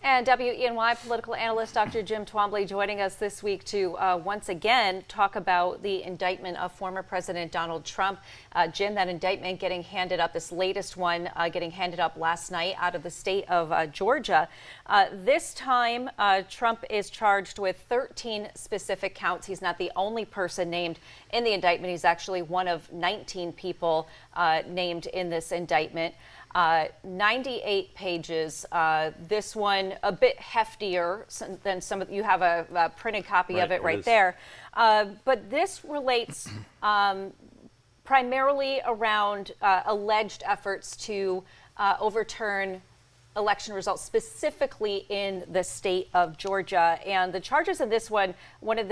And WENY Political Analyst Dr. Jim Twombly joining us this week to once again talk about the indictment of former President Donald Trump. Jim, that indictment getting handed up, this latest one getting handed up last night out of the state of Georgia. This time, Trump is charged with 13 specific counts. He's not the only person named in the indictment. He's actually one of 19 people named in this indictment. 98 pages. This one a bit heftier than some of you have a printed copy of it right there. But this relates primarily around alleged efforts to overturn election results, specifically in the state of Georgia. And the charges in this one, some of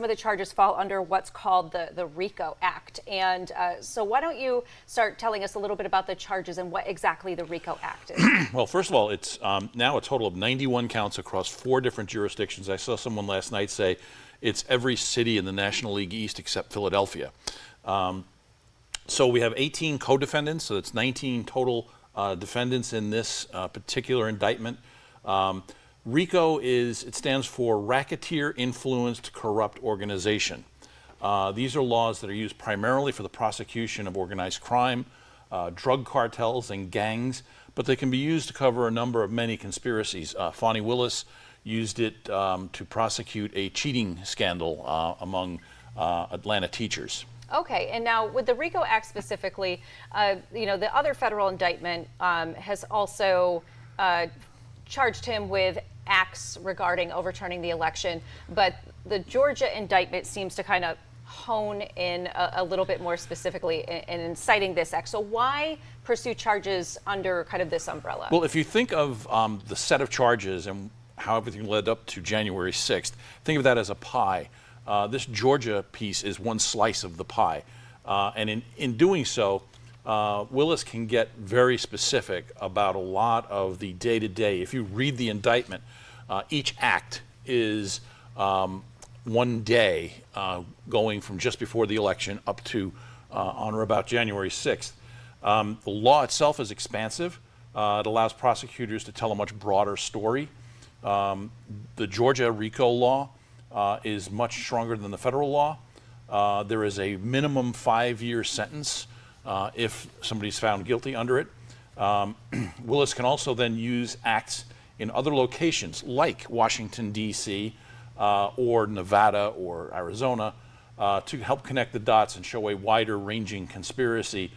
the charges fall under what's called the RICO Act. And so why don't you start telling us a little bit about the charges and what exactly the RICO Act is? Well, first of all, it's now a total of 91 counts across 4 different jurisdictions. I saw someone last night say it's every city in the National League East except Philadelphia. So we have 18 co-defendants, so it's 19 total defendants in this particular indictment. RICO stands for Racketeer Influenced Corrupt Organization. These are laws that are used primarily for the prosecution of organized crime, drug cartels, and gangs, but they can be used to cover a number of many conspiracies. Fani Willis used it to prosecute a cheating scandal among Atlanta teachers. Okay, and now with the RICO Act specifically, the other federal indictment has also charged him with acts regarding overturning the election, but the Georgia indictment seems to kind of hone in a little bit more specifically in inciting this act. So why pursue charges under kind of this umbrella? Well, if you think of the set of charges and how everything led up to January 6th, think of that as a pie. This Georgia piece is one slice of the pie. And in doing so, Willis can get very specific about a lot of the day-to-day. If you read the indictment, each act is one day going from just before the election up to on or about January 6th. The law itself is expansive. It allows prosecutors to tell a much broader story. The Georgia RICO law is much stronger than the federal law. There is a minimum 5-year sentence if somebody's found guilty under it. Willis can also then use acts in other locations like Washington, D.C., or Nevada or Arizona to help connect the dots and show a wider ranging conspiracy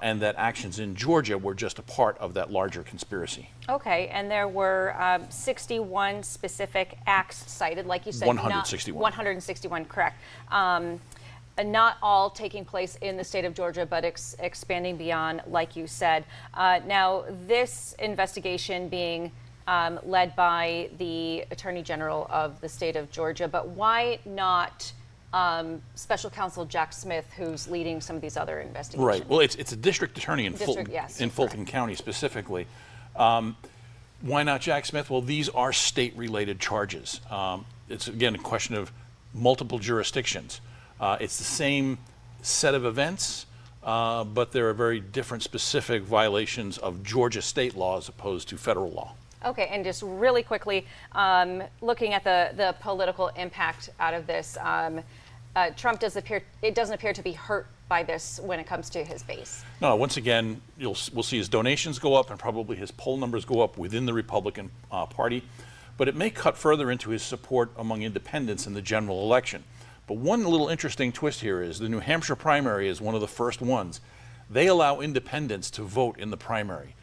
and that actions in Georgia were just a part of that larger conspiracy. Okay, and there were 61 specific acts cited, like you said. 161. 161, correct. Not all taking place in the state of Georgia, but expanding beyond, like you said. Now, this investigation being led by the Attorney General of the state of Georgia, but why not Special Counsel Jack Smith, who's leading some of these other investigations? Right. Well, it's a district attorney in Fulton County specifically. Why not Jack Smith? Well, these are state-related charges. It's, again, a question of multiple jurisdictions. It's the same set of events, but there are very different specific violations of Georgia state law as opposed to federal law. Okay, and just really quickly, looking at the political impact out of this, Trump doesn't appear to be hurt by this when it comes to his base. No, once again, we'll see his donations go up and probably his poll numbers go up within the Republican Party, but it may cut further into his support among independents in the general election. But one little interesting twist here is the New Hampshire primary is one of the first ones. They allow independents to vote in the primary.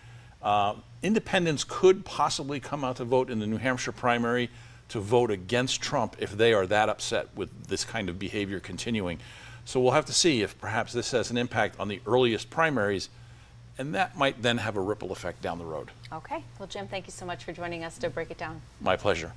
Independents could possibly come out to vote in the New Hampshire primary to vote against Trump if they are that upset with this kind of behavior continuing. So we'll have to see if perhaps this has an impact on the earliest primaries, and that might then have a ripple effect down the road. Okay. Well, Jim, thank you so much for joining us to break it down. My pleasure.